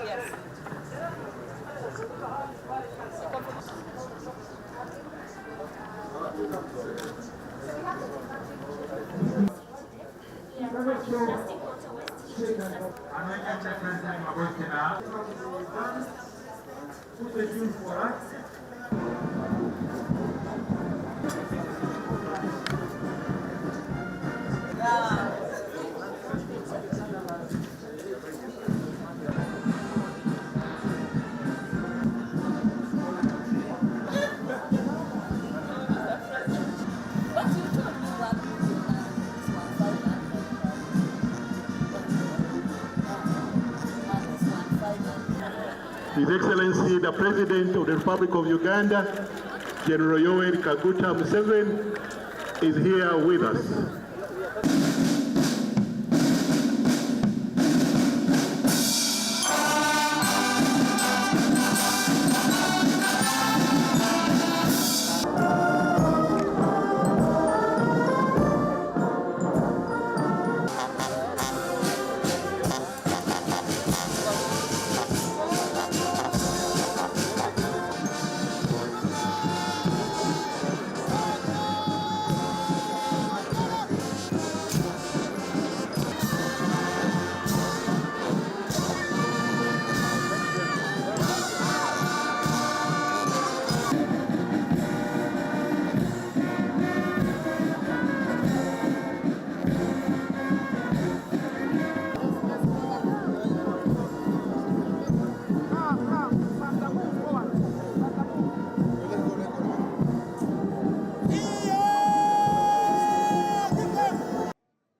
Yes. His Excellency, the President of the Republic of Uganda, General Yoweri Kaguta Museveni, is here with us.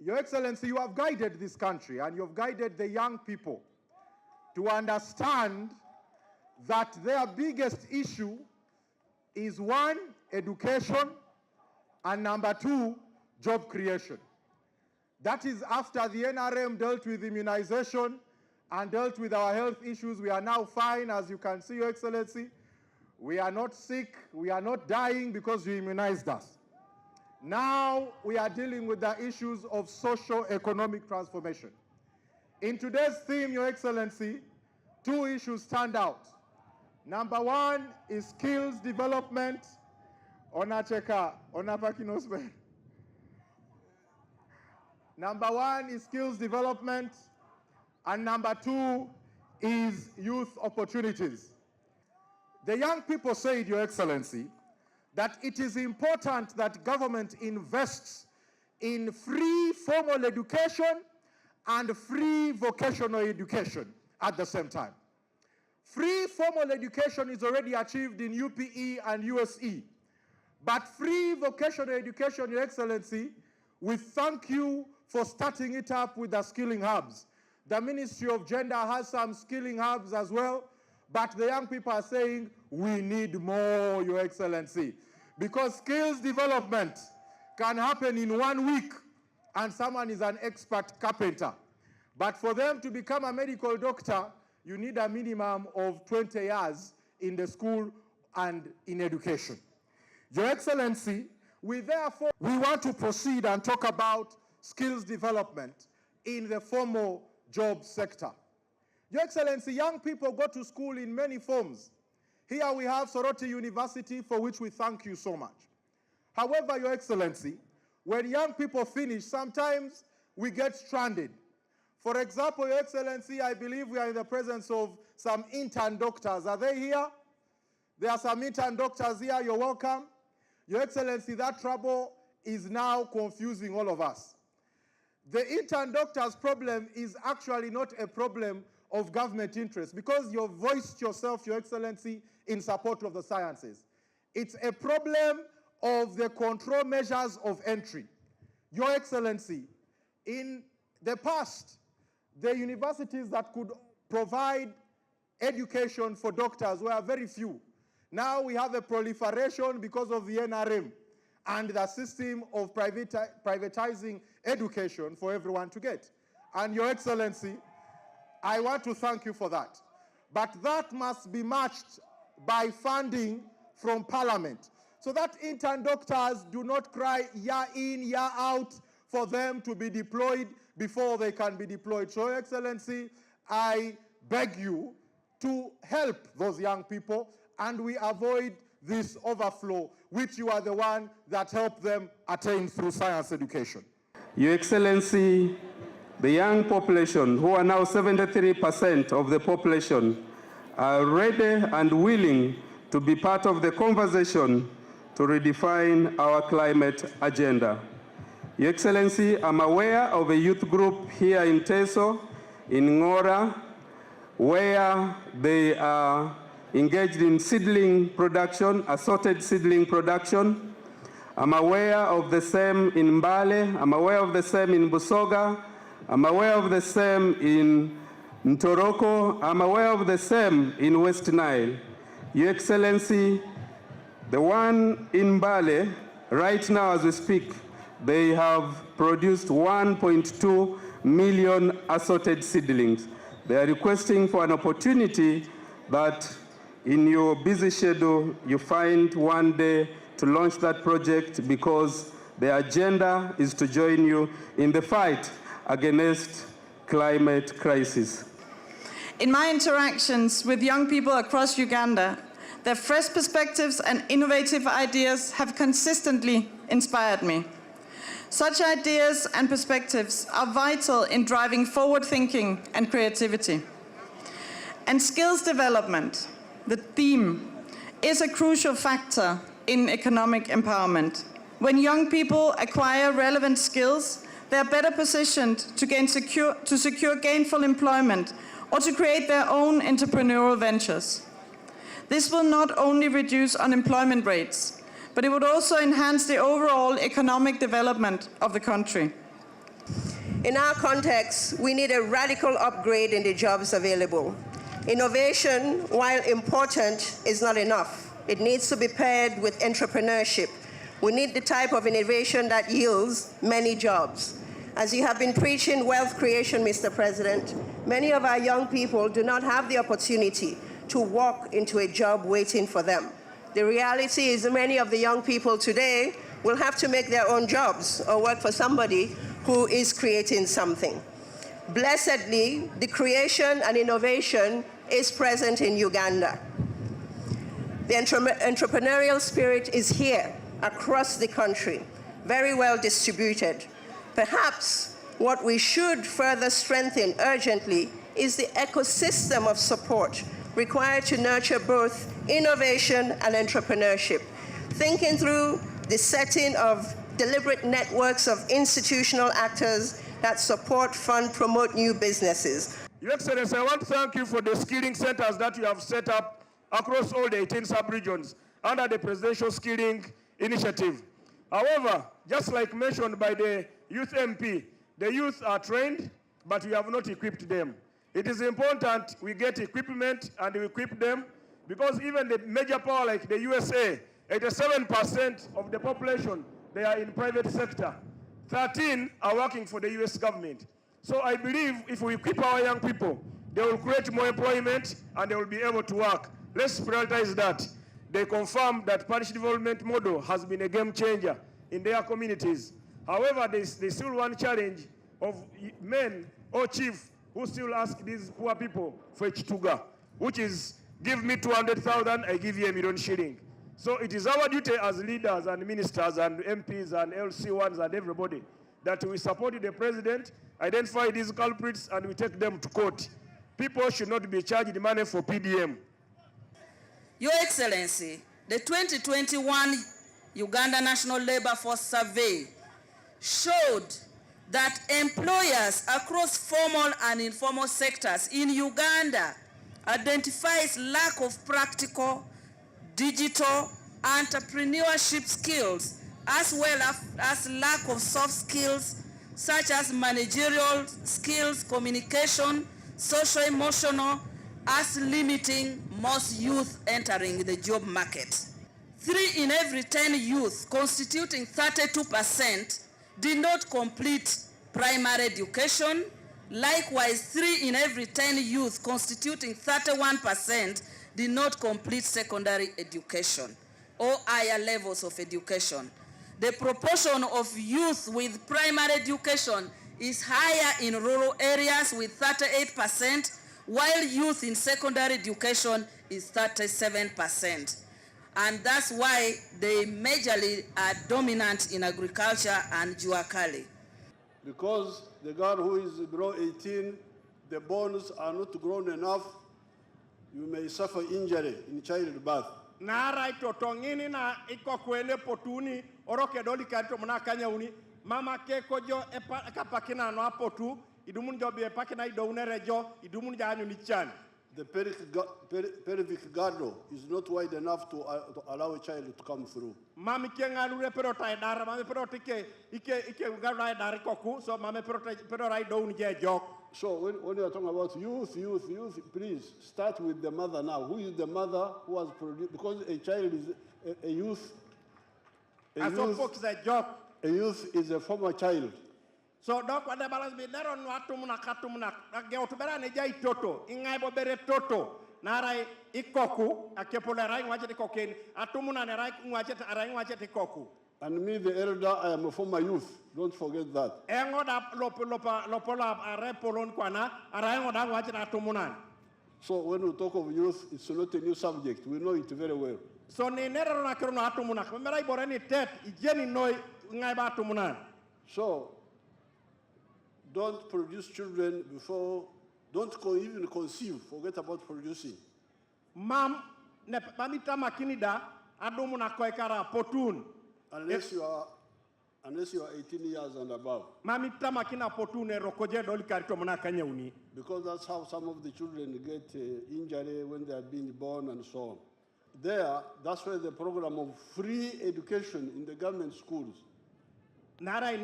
Your Excellency, you have guided this country and you have guided the young people to understand that their biggest issue is one, education, and number two, job creation. That is after the NRM dealt with immunization and dealt with our health issues. We are now fine, as you can see, Your Excellency. We are not sick, we are not dying because you immunized us. Now we are dealing with the issues of socio-economic transformation. In today's theme, Your Excellency, two issues stand out. Number one is skills development. Number one is skills development, and number two is youth opportunities. The young people said, Your Excellency, that it is important that government invests in free formal education and free vocational education at the same time. Free formal education is already achieved in UPE and USE, but free vocational education, Your Excellency, we thank you for starting it up with the skilling hubs. The Ministry of Gender has some skilling hubs as well, but the young people are saying, we need more, Your Excellency, because skills development can happen in 1 week and someone is an expert carpenter. But for them to become a medical doctor, you need a minimum of 20 years in the school and in education. Your Excellency, we want to proceed and talk about skills development in the formal job sector. Your Excellency, young people go to school in many forms. Here we have Soroti University, for which we thank you so much. However, Your Excellency, when young people finish, sometimes we get stranded. For example, Your Excellency, I believe we are in the presence of some intern doctors. Are they here? There are some intern doctors here. You're welcome. Your Excellency, that trouble is now confusing all of us. The intern doctor's problem is actually not a problem of government interest, because you voiced yourself, Your Excellency, in support of the sciences. It's a problem of the control measures of entry. Your Excellency, in the past, the universities that could provide education for doctors were very few. Now we have a proliferation because of the NRM and the system of privatizing education for everyone to get. And Your Excellency, I want to thank you for that. But that must be matched by funding from Parliament, so that intern doctors do not cry year in, year out for them to be deployed before they can be deployed. So, Your Excellency, I beg you to help those young people and we avoid this overflow, which you are the one that helped them attain through science education. Your Excellency, the young population, who are now 73% of the population, are ready and willing to be part of the conversation to redefine our climate agenda. Your Excellency, I'm aware of a youth group here in Teso, in Ngora, where they are engaged in seedling production, assorted seedling production. I'm aware of the same in Mbale, I'm aware of the same in Busoga, I'm aware of the same in Ntoroko, I'm aware of the same in West Nile. Your Excellency, the one in Mbale, right now as we speak, they have produced 1.2 million assorted seedlings. They are requesting for an opportunity that in your busy schedule, you find one day to launch that project because the agenda is to join you in the fight against climate crisis. In my interactions with young people across Uganda, their fresh perspectives and innovative ideas have consistently inspired me. Such ideas and perspectives are vital in driving forward thinking and creativity. And skills development, the theme, is a crucial factor in economic empowerment. When young people acquire relevant skills, they are better positioned to secure gainful employment or to create their own entrepreneurial ventures. This will not only reduce unemployment rates, but it would also enhance the overall economic development of the country. In our context, we need a radical upgrade in the jobs available. Innovation, while important, is not enough. It needs to be paired with entrepreneurship. We need the type of innovation that yields many jobs. As you have been preaching wealth creation, Mr. President, many of our young people do not have the opportunity to walk into a job waiting for them. The reality is that many of the young people today will have to make their own jobs or work for somebody who is creating something. Blessedly, the creation and innovation is present in Uganda. The entrepreneurial spirit is here across the country, very well distributed. Perhaps what we should further strengthen urgently is the ecosystem of support required to nurture both innovation and entrepreneurship, thinking through the setting of deliberate networks of institutional actors that support, fund, promote new businesses. Your Excellency, I want to thank you for the skilling centers that you have set up across all the 18 sub-regions under the Presidential Skilling Initiative. However, just like mentioned by the Youth MP, the youth are trained, but we have not equipped them. It is important we get equipment and we equip them, because even the major power like the USA, 87% of the population, they are in private sector. 13 are working for the US government. So I believe if we equip our young people, they will create more employment and they will be able to work. Let's prioritize that. They confirm that parish development model has been a game changer in their communities. However, there's still one challenge of men or chief who still ask these poor people for Chituga, which is, give me 200,000, I give you $1 million shilling. So it is our duty as leaders and ministers and MPs and LC1s and everybody that we support the president, identify these culprits, and we take them to court. People should not be charged money for PDM. Your Excellency, the 2021 Uganda National Labor Force Survey showed that employers across formal and informal sectors in Uganda identifies lack of practical, digital, entrepreneurship skills, as well as lack of soft skills such as managerial skills, communication, social-emotional, as limiting most youth entering the job market. 3 in every 10 youth, constituting 32%, did not complete primary education. Likewise, 3 in every 10 youth, constituting 31%, did not complete secondary education or higher levels of education. The proportion of youth with primary education is higher in rural areas with 38%, while youth in secondary education is 37%. And that's why they majorly are dominant in agriculture and juakali. Because the girl who is below 18, the bones are not grown enough, you may suffer injury in childbirth. Nara itotongini na iko kwele potuni oroke doli kato muna kanya uni mama ke kojo kapakina no apotu idumun jobi epakina idoune rejo idumun janyu nichan. The pelvic girdle is not wide enough to allow a child to come through. Mami kengalure pero taidara mami pero ike ugarai dari koku so mami pero rai douni je jok. So when you are talking about youth, please start with the mother now. Who is the mother who has produced? Because a child is a youth. A youth is a former child. So dok wade balance bi deron watu muna katumuna geutu bera ne jai toto ingai bo bere toto narai ikoku akepole rai ngwache kokeni atumuna ne rai ngwache rai ngwache ikoku. And me, the elder, I am a former youth. Don't forget that. So when we talk of youth, it's not a new subject. We know it very well. So don't produce children before, don't even conceive. Forget about producing. Unless you are 18 years and above. Because that's how some of the children get injury when they are being born and so on. That's why the program of free education in the government schools. The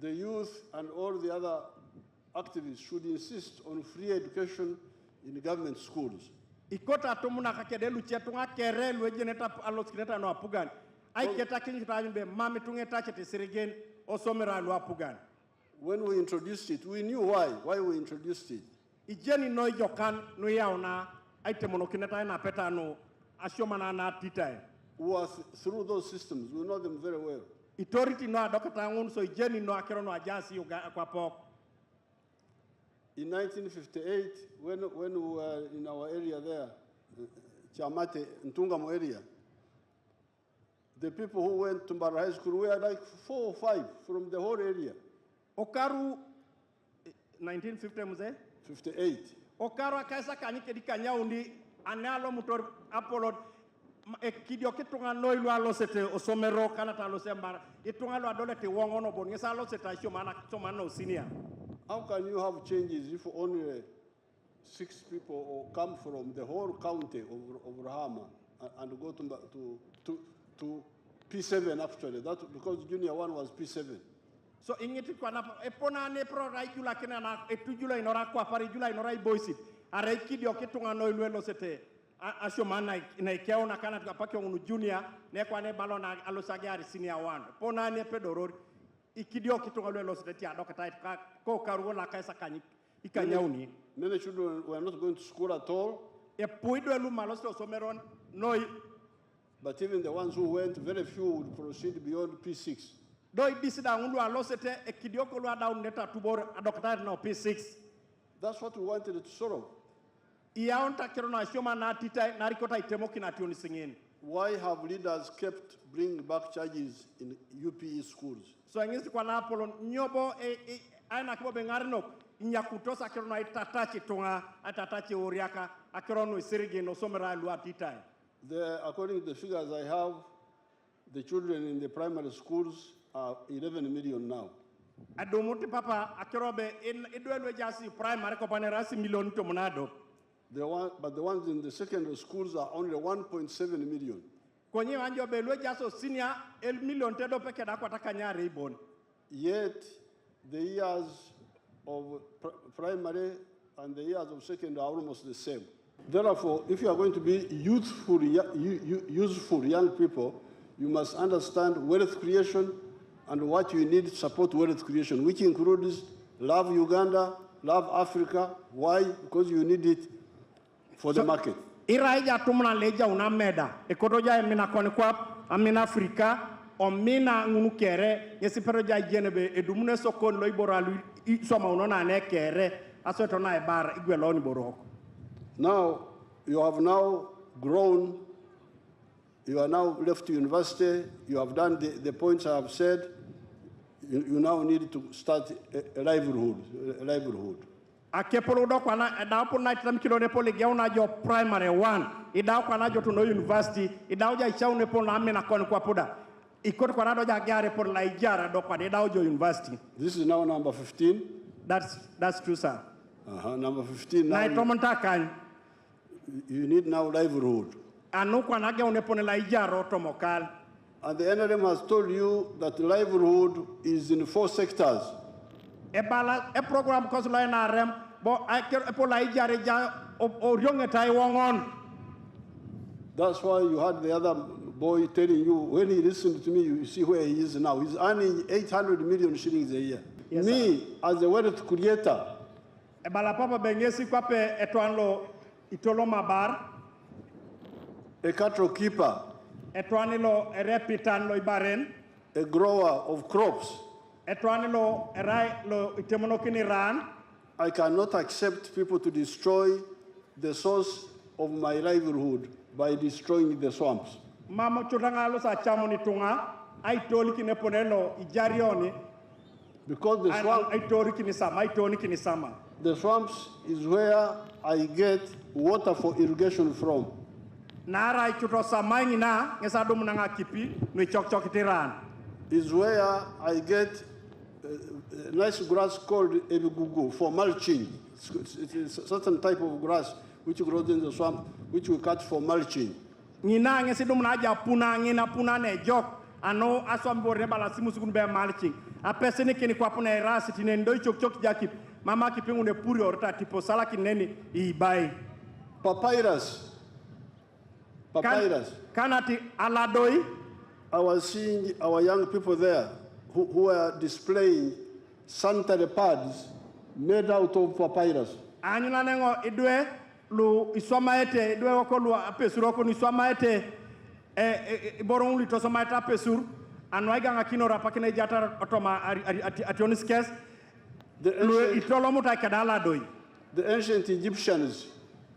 youth and all the other activists should insist on free education in the government schools. Ikota tumuna kakedelu chetunga kerelu ejeneta aloskineta no apugan. Ai keta kinyi tajumbe mami tungeta chete sirigen osomera lo apugan. When we introduced it, we knew why we introduced it. Ijeni no jokan no yauna aite monokineta na peta no ashomana na titai. We are through those systems. We know them very well. Authority no adokata ngun so ijeni no akero no ajasi kwa pok. In 1958, when we were in our area there, Chamate, Ntungamo area, the people who went to Mbara High School were like 4 or 5 from the whole area. Okaru, 1950 mzee? 58. Okaru akaisa kanike di kanya undi, analo mutor apolod, kidio kitunga noilu alo sete osomero kanata alo sembara, itunga lo adole te wongono bon, ngesa alo sete shomana senior. How can you have changes if only 6 people come from the whole county of Rahama and go to P7 actually? That's because Junior 1 was P7. So ingeti kwa na epona ne pro raikula kena na etujula inora kwa pari jula inora iboisit. Araiki dio kitunga no ilwelo sete ashomana na ikeo na kana tukapake unu Junior ne kwa ne balona alosagari senior 1. Pona ne pedorori ikidio kitunga ilwelo sete ya dokata ko karuola kaisa kanyi ikanyauni. Many children were not going to school at all. Epuido elu malosto someron noi. But even the ones who went, very few would proceed beyond P6. Doi disida undu alosete ekidio ko lwa down neta tubor adokata no P6. That's what we wanted to solve. Iaonta kero na shoma na tita na rikota itemo kinationi singeni. Why have leaders kept bringing back charges in UPE schools? So ngisi kwa na Apollo nyobo aina kibo bengarno inyakutosa kero na itatachi tonga atatachi oriaka akero no isirige no somera lwa tita. According to the figures I have, the children in the primary schools are 11 million now. Adomuti papa akerobe idwelwe jasi primary ko panerasi million to monado. But the ones in the secondary schools are only 1.7 million. Konye wanjo belwe jaso senior el million tedo peke da kwa takanyare ibon. Yet the years of primary and the years of secondary are almost the same. Therefore, if you are going to be useful young people, you must understand wealth creation and what you need to support wealth creation, which includes love Uganda, love Africa. Why? Because you need it for the market. Iraija tumna leja unameda. Ekotoja emina koni kwa amina Afrika omina ngunu kere yesi peroja jenebe edumune sokon loy boralu soma unona ne kere asoto na bar igweloni borok. Now, you have now grown, you are now left to university, you have done the points I have said, you now need to start a livelihood. Akepolo do kwana da po na tam kilo ne pole geuna jo primary 1 ida kwana jo to no university ida ja chaune po na amena kon kwa poda ikot kwana do ja gare po la ijara do kwana ida jo university. This is now number 15. That's true, sir. Number 15 now. You need now livelihood. Anu kwana geune po la ijara otomokal. And the NRM has told you that livelihood is in 4 sectors. A program because NRM, but I can or young at Taiwan. That's why you had the other boy telling you, when he listened to me, you see where he is now. He's earning 800 million shillings a year. Yes, me, sir, as a wealth creator, a cattle keeper, a grower of crops, I cannot accept people to destroy the source of my livelihood by destroying the swamps. Because the swamps is where I get water for irrigation from. Is where I get nice grass called ebigugu for mulching. It's a certain type of grass which grows in the swamp, which we cut for mulching. Ano aswambo rebala simusugun be mulching. A person kini kwa puna erasiti nendo chok jakip. Mama kipingu ne puri orta tipo sala kineni ibai. Papyrus. Kanati aladoi. I was seeing our young people there who are displaying sanitary pads made out of papyrus. Anyuna nengo idwe lu iswamaete idwe wako lu apesuroko ni iswamaete boron lu tosamaete apesur anwaiga ngakino rapakine jata otoma ationiskes lu itolomuta kadala doi. The ancient Egyptians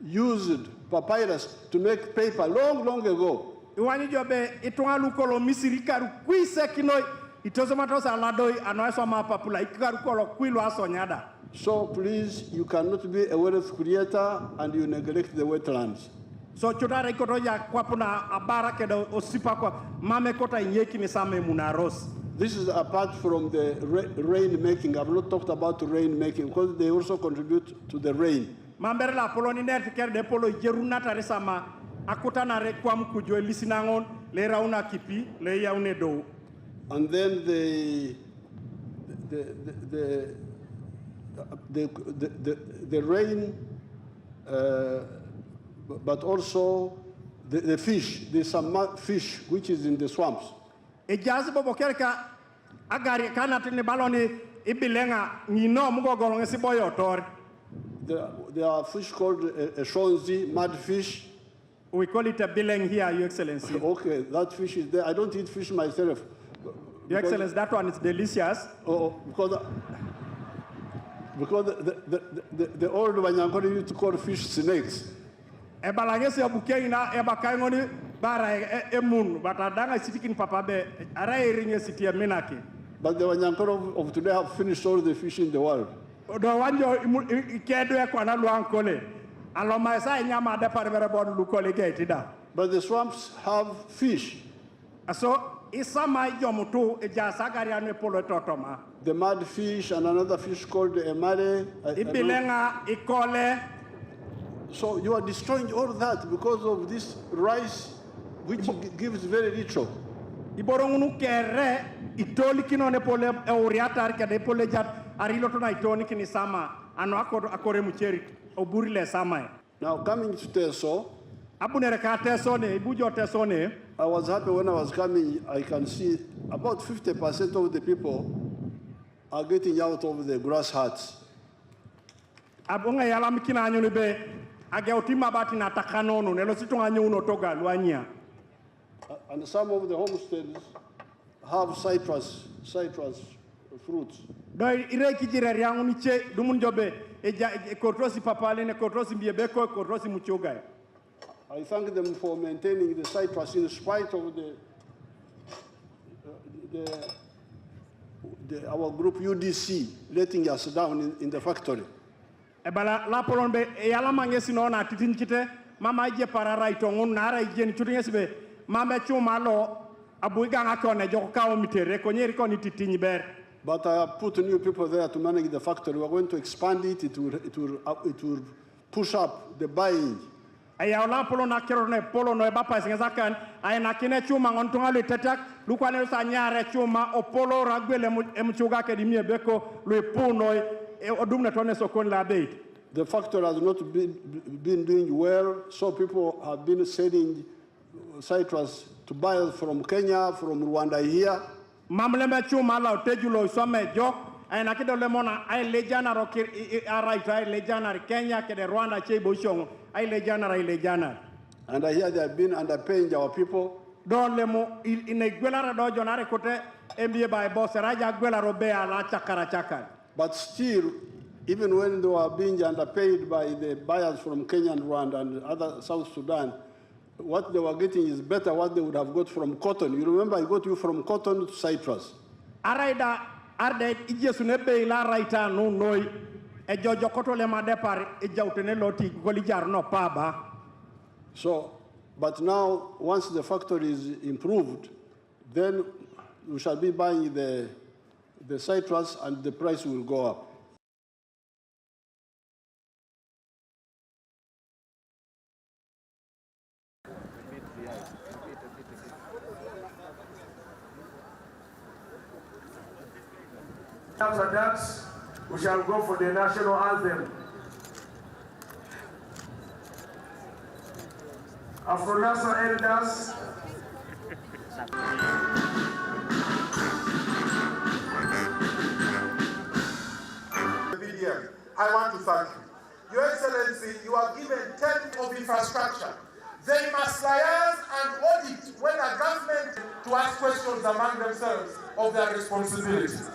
used papyrus to make paper long ago. Iwani jobe itwalu kolo misirikaru kuise kinoi itosomatosa ladoi anwasoma papula ikaru kolo kwilu asonyada. So please, you cannot be a wealth creator and you neglect the wetlands. So chudara ikoto ya kwapuna abara kedo osipa kwa mame kota inyeki ni same munaros. This is apart from the rain making. I've not talked about rain making because they also contribute to the rain. Mambere la poloni net ker de polo jerunata resama akutana re kwam kujo lisinangon le rauna kipi le yaune do. And then the rain, but also the fish. There's some fish which is in the swamps. There are fish called a shonzi, mud fish. We call it a bileng here, Your Excellency. Okay, that fish is there. I don't eat fish myself. Your Excellency, that one is delicious. Oh, because the old Wanyankoni used to call fish snakes. But the Wanyankoni of today have finished all the fish in the world. But the swamps have fish. So the mud fish and another fish called the emare. So you are destroying all that because of this rice, which gives very little. Now coming to Teso, I was happy when I was coming. I can see about 50% of the people are getting out of the grass huts. And some of the homesteads have citrus fruits. Doi ireki jire riangu ni che dumun jobe kotrosi papale ne kotrosi biebeko kotrosi muchoga. I thank them for maintaining the citrus in spite of our group UDC letting us down in the factory. Ebala la polonbe yala mangesi no na titinkite mama je para right on na je ni tutingesibe mama chuma lo abuiga ngakone joka o mitere ko nyeri ko ni titinyi ber. But I have put new people there to manage the factory. We are going to expand it. It will push up the buying. Aya la polo na kero ne polo no bapa singazakan ay na kine chuma ngontunga le tetak lukwane sa nyare chuma o polo ragwele emchuga ke dimie beko le puno odumna tone sokon la bait. The factory has not been doing well, so people have been sending citrus to buy from Kenya, from Rwanda here. Mamleme chuma la tejulo some jo ay na kido lemona ay lejana rokir right ay lejana Kenya ke de Rwanda che boshong ay lejana. And I hear they have been underpaying our people. Don lemo ine gwelaro do jonare kote mbie by boss raja gwelaro be ala chakara. But still, even when they were being underpaid by the buyers from Kenya and Rwanda and other South Sudan, what they were getting is better what they would have got from cotton. You remember I got you from cotton to citrus. Araida arde ijesune be la raita no noi e jojo koto le ma depart e jawtene loti goli jar no paba. So, but now once the factory is improved, then we shall be buying the citrus and the price will go up. After that, we shall go for the national anthem. After national elders, I want to thank you. Your Excellency, you are given 10 of infrastructure. They must liaise and audit when a government to ask questions among themselves of their responsibilities.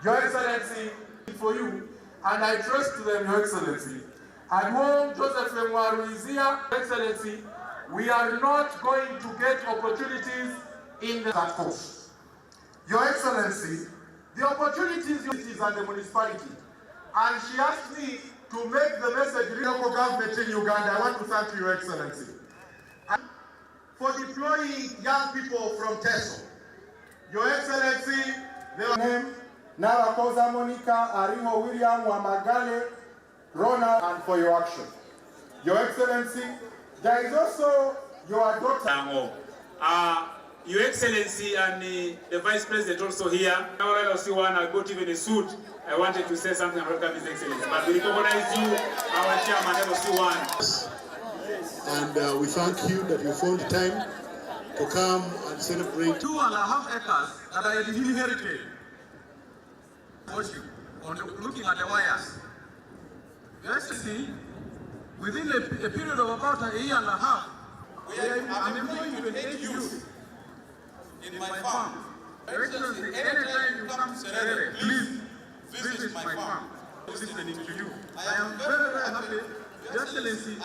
Your Excellency, for you, and I trust them, Your Excellency. I know Joseph Lemwaru is here. Your Excellency, we are not going to get opportunities in the course. Your Excellency, the opportunities are the municipality. And she asked me to make the message local government in Uganda. I want to thank you, Your Excellency, and for deploying young people from Teso. Your Excellency, their name, Narakoza Monica, Ariho William, Wamagale, Ronald, and for your action. Your Excellency, there is also your daughter. Your Excellency and the Vice President also here. Now I also want to go to even a suit. I wanted to say something about His Excellency, but we recognize you, our chairman, also one. And we thank you that you found time to come and celebrate. 2.5 acres that I inherited. Looking at the wires. Yesterday, within a period of about a year and a half, I'm employing 28 youth in my farm. Your Excellency, anytime you come to Serere, please visit my farm. Listening to you. I am very, very happy. Your Excellency,